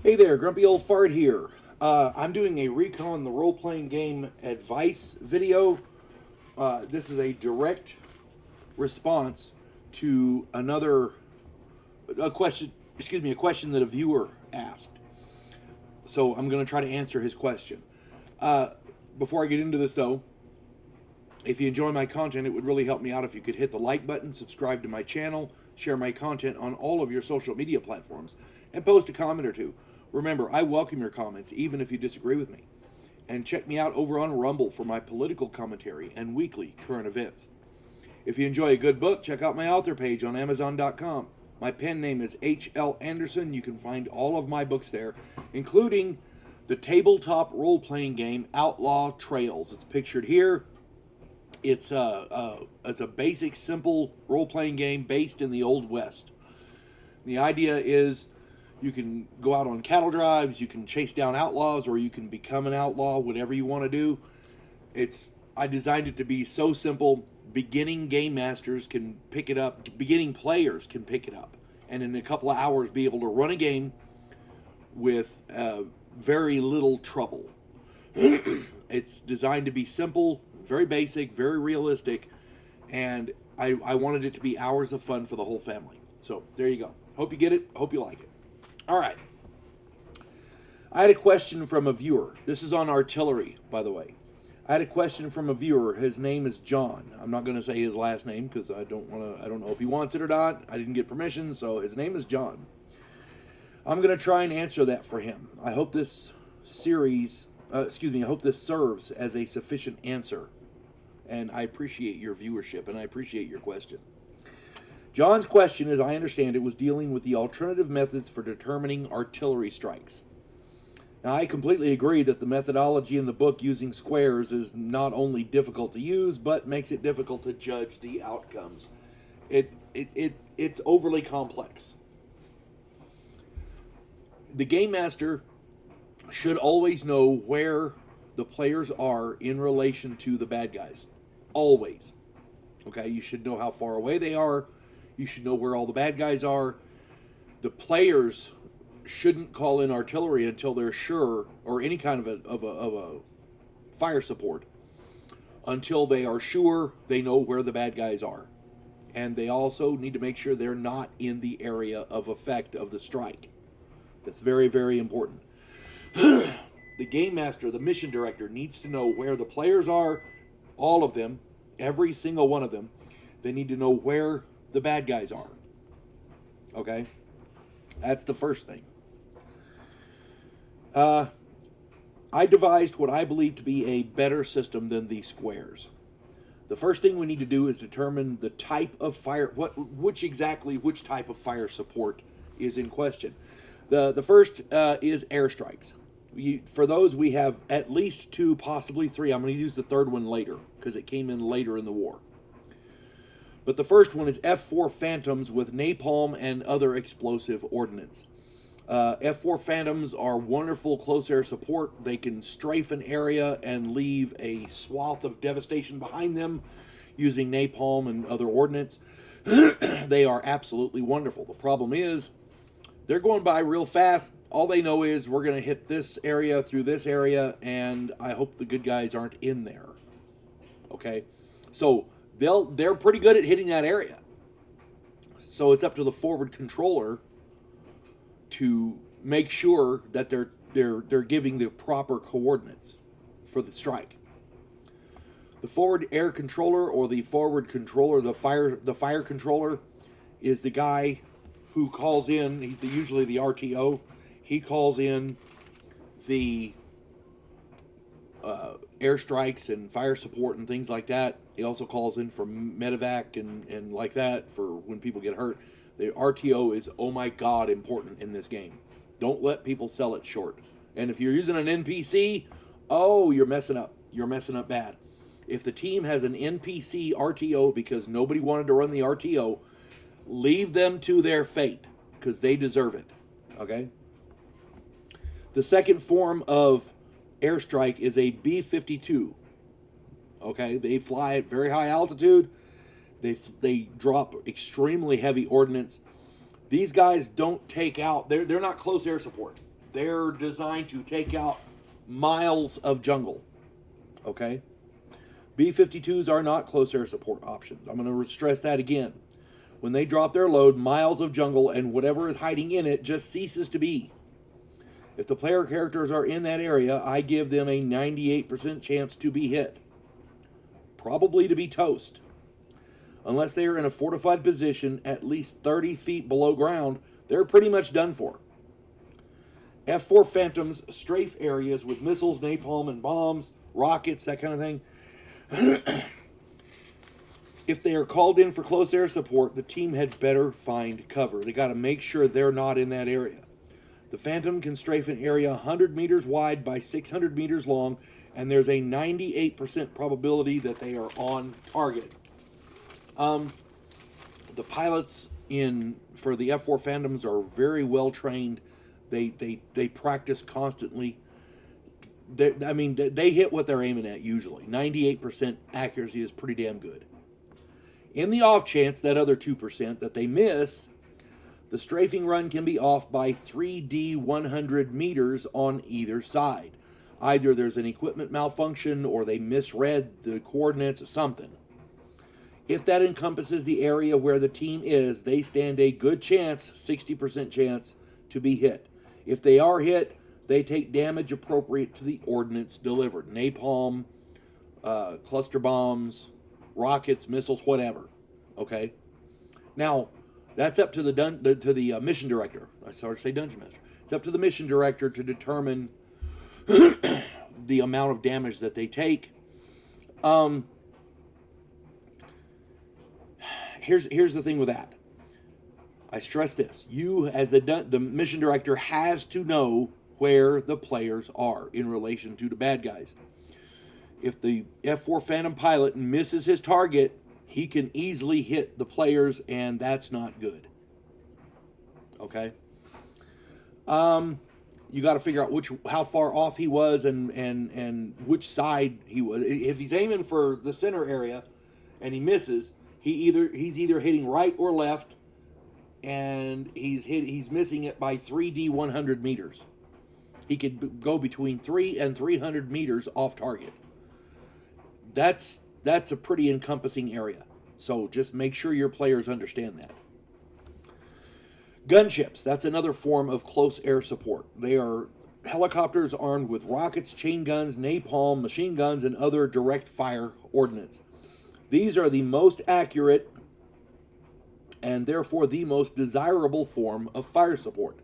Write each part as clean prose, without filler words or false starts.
Hey there, Grumpy Old Fart here. I'm doing a Recon the Role-Playing Game advice video. This is a direct response to a question that a viewer asked. So I'm going to try to answer his question. Before I get into this though, if you enjoy my content, it would really help me out if you could hit the like button, subscribe to my channel, share my content on all of your social media platforms, and post a comment or two. Remember, I welcome your comments, even if you disagree with me. And check me out over on Rumble for my political commentary and weekly current events. If you enjoy a good book, check out my author page on Amazon.com. My pen name is H.L. Anderson. You can find all of my books there, including the tabletop role-playing game Outlaw Trails. It's pictured here. It's a basic, simple role-playing game based in the Old West. The idea is you can go out on cattle drives, you can chase down outlaws, or you can become an outlaw, whatever you want to do. I designed it to be so simple, beginning game masters can pick it up, beginning players can pick it up, and in a couple of hours be able to run a game with very little trouble. It's designed to be simple, very basic, very realistic, and I wanted it to be hours of fun for the whole family. So there you go. Hope you get it. Hope you like it. All right. I had a question from a viewer. This is on artillery, by the way. I had a question from a viewer. His name is John. I'm not going to say his last name because I don't know if he wants it or not. I didn't get permission, so his name is John. I'm going to try and answer that for him. I hope this I hope this serves as a sufficient answer. And I appreciate your viewership and I appreciate your question. John's question, as I understand it, was dealing with the alternative methods for determining artillery strikes. Now, I completely agree that the methodology in the book using squares is not only difficult to use, but makes it difficult to judge the outcomes. It's overly complex. The game master should always know where the players are in relation to the bad guys. Always. Okay, you should know how far away they are. You should know where all the bad guys are. The players shouldn't call in artillery until they're sure, or any kind of a fire support, until they are sure they know where the bad guys are. And they also need to make sure they're not in the area of effect of the strike. That's very, very important. The game master, the mission director, needs to know where the players are, all of them, every single one of them. They need to know where the bad guys are. Okay? That's the first thing. I devised what I believe to be a better system than the squares. The first thing we need to do is determine the type of fire, which type of fire support is in question. The first is airstrikes. For those, we have at least 2, possibly 3. I'm going to use the third one later because it came in later in the war. But the first one is F4 Phantoms with napalm and other explosive ordnance. F4 Phantoms are wonderful close air support. They can strafe an area and leave a swath of devastation behind them using napalm and other ordnance. They are absolutely wonderful. The problem is they're going by real fast. All they know is we're going to hit this area through this area, and I hope the good guys aren't in there. Okay? So they're pretty good at hitting that area. So it's up to the forward controller to make sure that they're giving the proper coordinates for the strike. The forward air controller or the forward controller, the fire controller, is the guy who calls in. He's usually the RTO. He calls in the airstrikes and fire support and things like that. He also calls in for medevac and like that for when people get hurt. The RTO is, oh my God, important in this game. Don't let people sell it short. And if you're using an NPC, oh, you're messing up. You're messing up bad. If the team has an NPC RTO because nobody wanted to run the RTO, leave them to their fate because they deserve it. Okay? The second form of airstrike is a B-52. Okay? They fly at very high altitude. They drop extremely heavy ordnance. These guys don't take out. They're not close air support. They're designed to take out miles of jungle. Okay? B-52s are not close air support options. I'm going to stress that again. When they drop their load, miles of jungle and whatever is hiding in it just ceases to be. If the player characters are in that area, I give them a 98% chance to be hit. Probably to be toast. Unless they are in a fortified position at least 30 feet below ground, they're pretty much done for. F-4 Phantoms strafe areas with missiles, napalm, and bombs, rockets, that kind of thing. If they are called in for close air support, the team had better find cover. They got to make sure they're not in that area. The Phantom can strafe an area 100 meters wide by 600 meters long, and there's a 98% probability that they are on target. The pilots for the F-4 Phantoms are very well trained. They practice constantly. They hit what they're aiming at usually. 98% accuracy is pretty damn good. In the off chance, that other 2% that they miss, the strafing run can be off by 3D 100 meters on either side. Either there's an equipment malfunction or they misread the coordinates or something. If that encompasses the area where the team is, they stand a good chance, 60% chance, to be hit. If they are hit, they take damage appropriate to the ordnance delivered. Napalm, cluster bombs, rockets, missiles, whatever. Okay? Now, that's up to the mission director. I started to say dungeon master. It's up to the mission director to determine the amount of damage that they take. Here's the thing with that. I stress this. You, as the mission director, has to know where the players are in relation to the bad guys. If the F-4 Phantom pilot misses his target, he can easily hit the players, and that's not good. Okay? You got to figure out how far off he was and which side he was. If he's aiming for the center area and he misses, he's either hitting right or left, and he's missing it by 3D 100 meters. He could go between 3 and 300 meters off target. That's a pretty encompassing area. So just make sure your players understand that. Gunships, that's another form of close air support. They are helicopters armed with rockets, chain guns, napalm, machine guns, and other direct fire ordnance. These are the most accurate and therefore the most desirable form of fire support.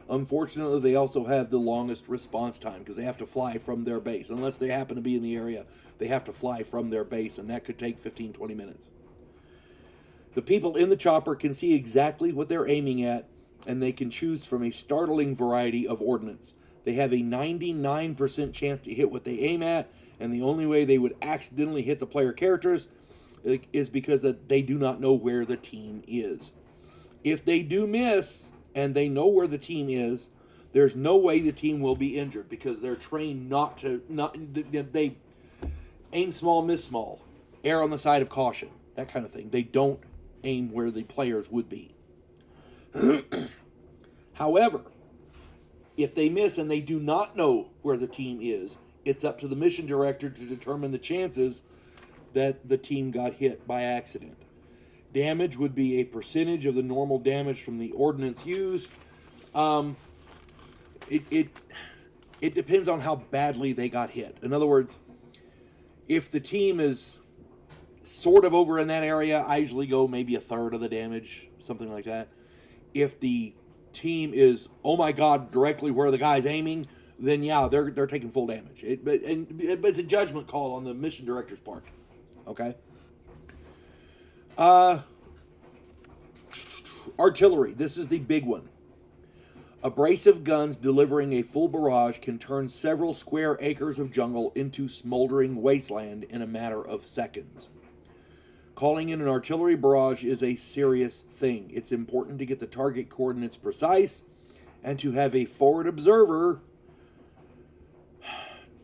Unfortunately, they also have the longest response time because they have to fly from their base. Unless they happen to be in the area, they have to fly from their base, and that could take 15-20 minutes. The people in the chopper can see exactly what they're aiming at, and they can choose from a startling variety of ordnance. They have a 99% chance to hit what they aim at, and the only way they would accidentally hit the player characters is because they do not know where the team is. If they do miss, and they know where the team is, there's no way the team will be injured because they're trained they aim small, miss small, err on the side of caution, that kind of thing. They don't aim where the players would be. However, if they miss and they do not know where the team is, it's up to the mission director to determine the chances that the team got hit by accident. Damage would be a percentage of the normal damage from the ordnance used. It depends on how badly they got hit. In other words, if the team is sort of over in that area, I usually go maybe a third of the damage, something like that. If the team is, oh my God, directly where the guy's aiming, then yeah, they're taking full damage. But it's a judgment call on the mission director's part. Okay? Artillery. This is the big one. Abrasive guns delivering a full barrage can turn several square acres of jungle into smoldering wasteland in a matter of seconds. Calling in an artillery barrage is a serious thing. It's important to get the target coordinates precise and to have a forward observer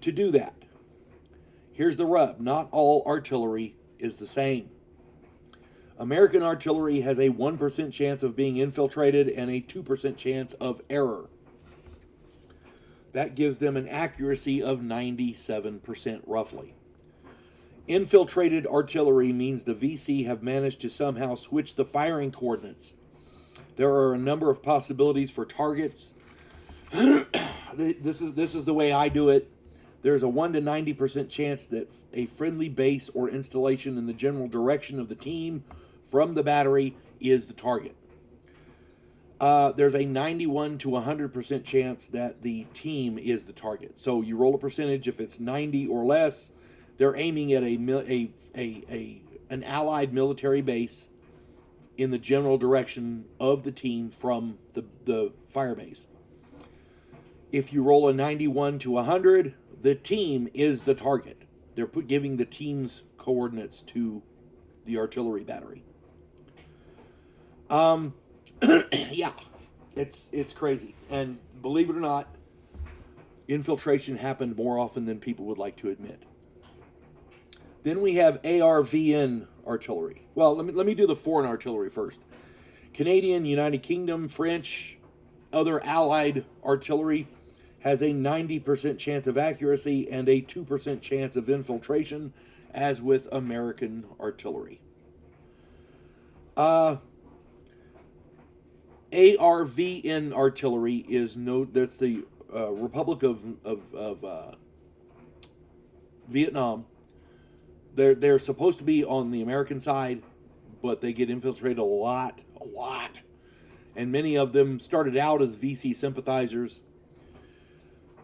to do that. Here's the rub. Not all artillery is the same. American artillery has a 1% chance of being infiltrated and a 2% chance of error. That gives them an accuracy of 97% roughly. Infiltrated artillery means the VC have managed to somehow switch the firing coordinates. There are a number of possibilities for targets. This is the way I do it. There's a 1 to 90% chance that a friendly base or installation in the general direction of the team from the battery is the target. There's a 91 to 100% chance that the team is the target. So you roll a percentage. If it's 90 or less, they're aiming at an allied military base in the general direction of the team from the fire base. If you roll a 91 to 100, the team is the target. They're giving the team's coordinates to the artillery battery. Yeah, it's crazy. And believe it or not, infiltration happened more often than people would like to admit. Then we have ARVN artillery. Well, let me do the foreign artillery first. Canadian, United Kingdom, French, other allied artillery has a 90% chance of accuracy and a 2% chance of infiltration, as with American artillery. ARVN artillery is that's the Republic of Vietnam. They're supposed to be on the American side, but they get infiltrated a lot. And many of them started out as VC sympathizers.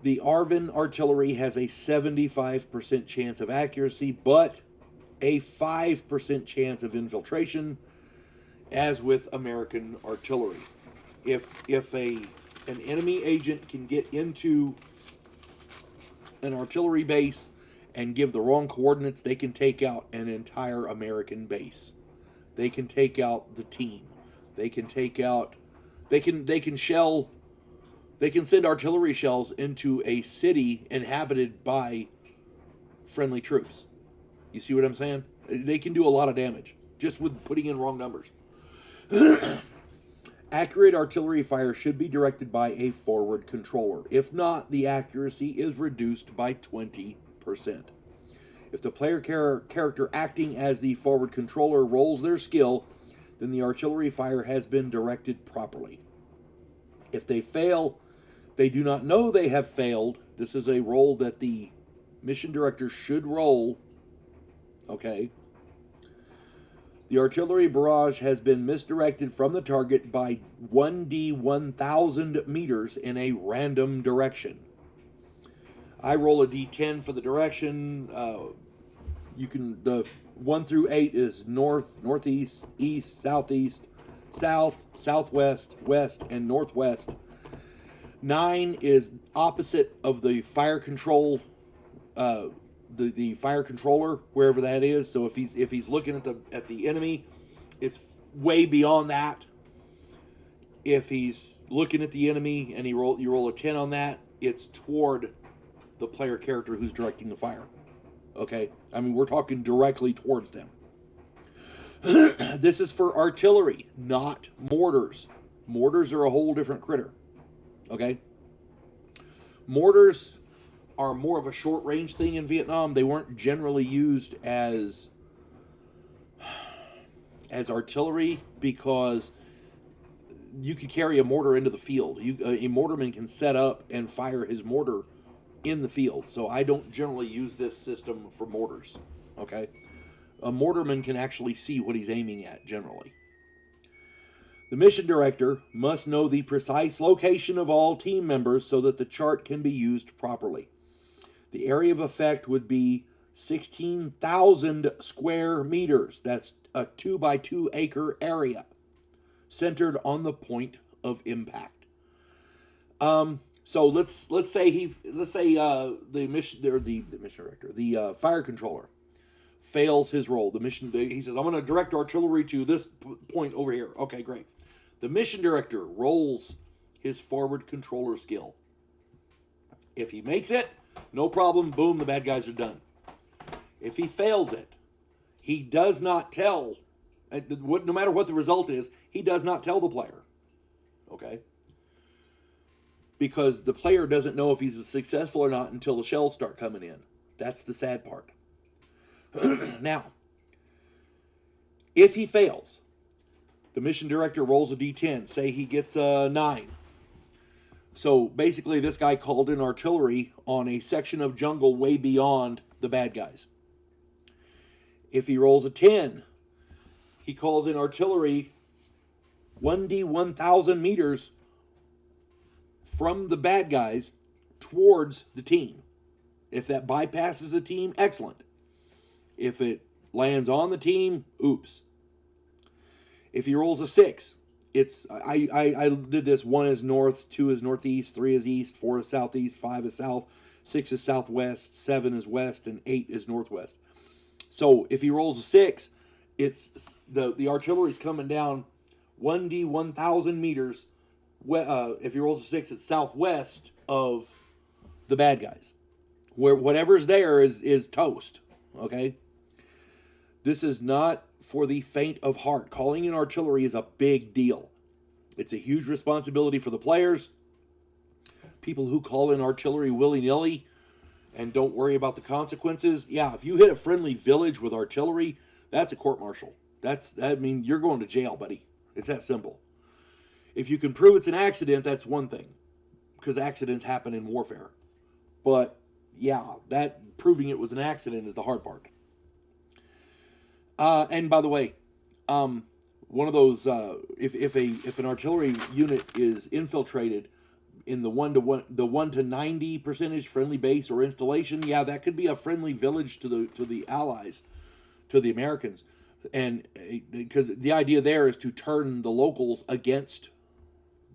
The ARVN artillery has a 75% chance of accuracy, but a 5% chance of infiltration, as with American artillery. If an enemy agent can get into an artillery base and give the wrong coordinates, they can take out an entire American base. They can take out the team. They can take out. They can shell. They can send artillery shells into a city inhabited by friendly troops. You see what I'm saying? They can do a lot of damage just with putting in wrong numbers. Accurate artillery fire should be directed by a forward controller. If not, the accuracy is reduced by 20%. If the player character acting as the forward controller rolls their skill, then the artillery fire has been directed properly. If they fail, they do not know they have failed. This is a roll that the mission director should roll. Okay. The artillery barrage has been misdirected from the target by 1d 1,000 meters in a random direction. I roll a d10 for the direction. The 1 through 8 is north, northeast, east, southeast, south, southwest, west, and northwest. 9 is opposite of the fire control, the fire controller, wherever that is. So if he's looking at the enemy, it's way beyond that. If he's looking at the enemy and you roll a 10 on that, it's toward the player character who's directing the fire. Okay? I mean, we're talking directly towards them. This is for artillery, not mortars. Mortars are a whole different critter. Okay? Mortars are more of a short range thing in Vietnam. They weren't generally used as artillery because you could carry a mortar into the field. A mortarman can set up and fire his mortar in the field. So I don't generally use this system for mortars. Okay? A mortarman can actually see what he's aiming at generally. The mission director must know the precise location of all team members so that the chart can be used properly. The area of effect would be 16,000 square meters. That's a 2 by 2 acre area centered on the point of impact. So let's say the mission director, the fire controller, fails his role. He says, I'm going to direct artillery to this point over here. Okay, great. The mission director rolls his forward controller skill. If he makes it, no problem, boom, the bad guys are done. If he fails it, he does not tell, no matter what the result is, he does not tell the player. Okay? because the player doesn't know if he's successful or not until the shells start coming in. That's the sad part. Now, if he fails, the mission director rolls a d10. Say he gets a 9. So basically, this guy called in artillery on a section of jungle way beyond the bad guys. If he rolls a 10, he calls in artillery 1d 1,000 meters from the bad guys towards the team. If that bypasses the team, excellent. If it lands on the team, oops. If he rolls a 6, it's I did this. 1 is north, 2 is northeast, 3 is east, 4 is southeast, 5 is south, 6 is southwest, 7 is west, and 8 is northwest. So if he rolls a 6, it's the artillery's coming down 1d 1,000 meters. If he rolls a 6, it's southwest of the bad guys. Where whatever's there is toast. Okay? This is not for the faint of heart. Calling in artillery is a big deal. It's a huge responsibility for the players. People who call in artillery willy-nilly and don't worry about the consequences. Yeah, if you hit a friendly village with artillery, that's a court-martial. You're going to jail, buddy. It's that simple. If you can prove it's an accident, that's one thing, because accidents happen in warfare. But yeah, that proving it was an accident is the hard part. And by the way, one of those if an artillery unit is infiltrated in the 1 to 90% friendly base or installation, yeah, that could be a friendly village to the Allies, to the Americans, and because the idea there is to turn the locals against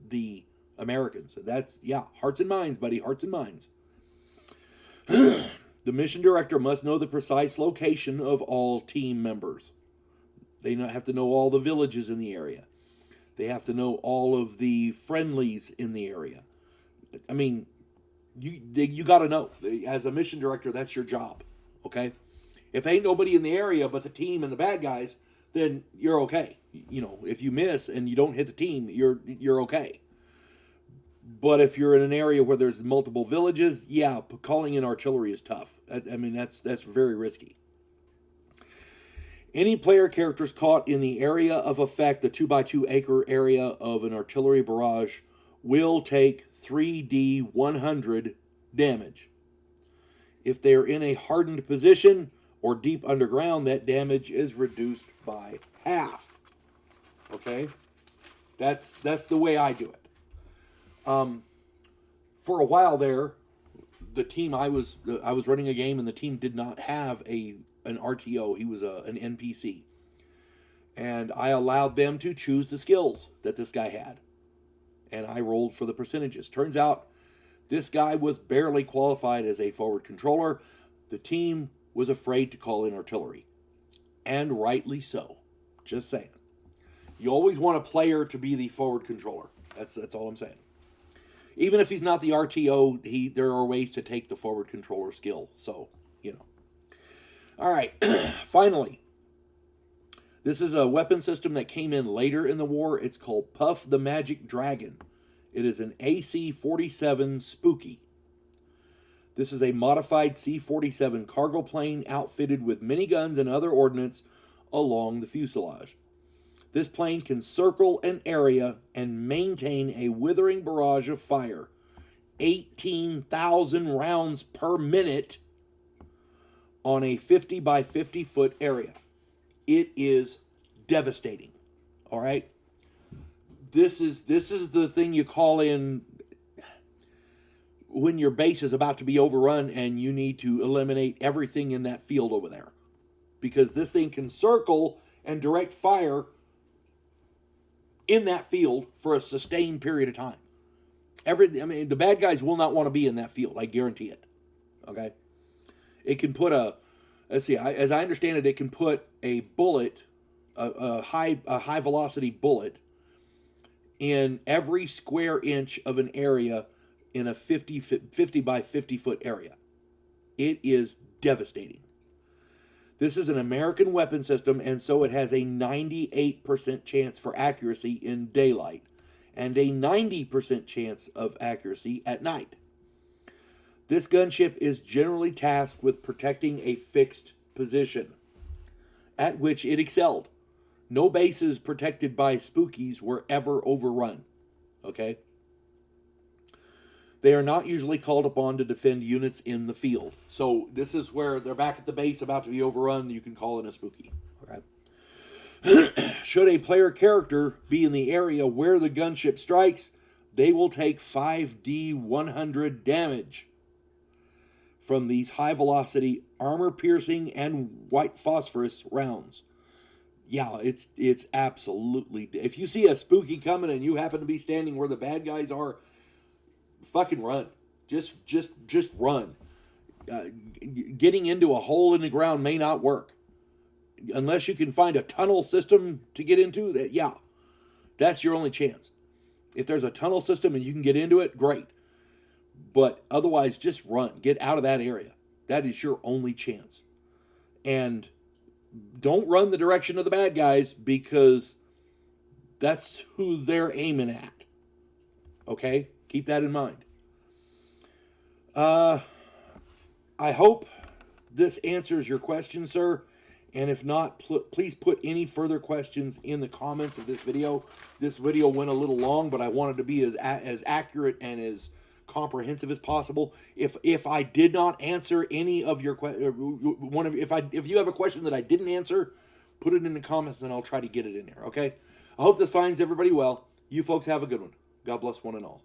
the Americans. That's, yeah, hearts and minds, buddy, hearts and minds. The mission director must know the precise location of all team members. They have to know all the villages in the area. They have to know all of the friendlies in the area. I mean, you got to know. As a mission director, that's your job, okay? If ain't nobody in the area but the team and the bad guys, then you're okay. You know, if you miss and you don't hit the team, you're okay. But if you're in an area where there's multiple villages, yeah, calling in artillery is tough. I mean, that's very risky. Any player characters caught in the area of effect, the 2x2 acre area of an artillery barrage, will take 3d 100 damage. If they are in a hardened position or deep underground, that damage is reduced by half. Okay? That's the way I do it. For a while there, the team I was running a game, and the team did not have an RTO. He was an NPC, and I allowed them to choose the skills that this guy had, and I rolled for the percentages. Turns out this guy was barely qualified as a forward controller. The team was afraid to call in artillery, and rightly so. Just saying. You always want a player to be the forward controller. That's all I'm saying. Even if he's not the RTO, there are ways to take the forward controller skill. So, you know. All right. Finally, this is a weapon system that came in later in the war. It's called Puff the Magic Dragon. It is an AC-47 Spooky. This is a modified C-47 cargo plane outfitted with miniguns and other ordnance along the fuselage. This plane can circle an area and maintain a withering barrage of fire, 18,000 rounds per minute on a 50 by 50 foot area. It is devastating. All right? This is the thing you call in when your base is about to be overrun and you need to eliminate everything in that field over there. Because this thing can circle and direct fire in that field for a sustained period of time. The bad guys will not want to be in that field. I guarantee it. Okay? It can put as I understand it can put a bullet, a high velocity bullet, in every square inch of an area in a 50 by 50 foot area. It is devastating. This is an American weapon system, and so it has a 98% chance for accuracy in daylight. and a 90% chance of accuracy at night. This gunship is generally tasked with protecting a fixed position, at which it excelled. No bases protected by spookies were ever overrun. Okay? They are not usually called upon to defend units in the field. So this is where they're back at the base about to be overrun. You can call in a spooky. Okay? Should a player character be in the area where the gunship strikes, they will take 5d 100 damage from these high-velocity, armor-piercing, and white phosphorus rounds. Yeah, it's absolutely... If you see a spooky coming and you happen to be standing where the bad guys are, fucking run. Just run. Getting into a hole in the ground may not work. Unless you can find a tunnel system to get into, that's your only chance. If there's a tunnel system and you can get into it, great. But otherwise, just run. Get out of that area. That is your only chance. And don't run the direction of the bad guys, because that's who they're aiming at. Okay? Keep that in mind. I hope this answers your question, sir. And if not, please put any further questions in the comments of this video. This video went a little long, but I wanted to be as accurate and as comprehensive as possible. If I did not answer any of your questions, if you have a question that I didn't answer, put it in the comments and I'll try to get it in there. Okay? I hope this finds everybody well. You folks have a good one. God bless one and all.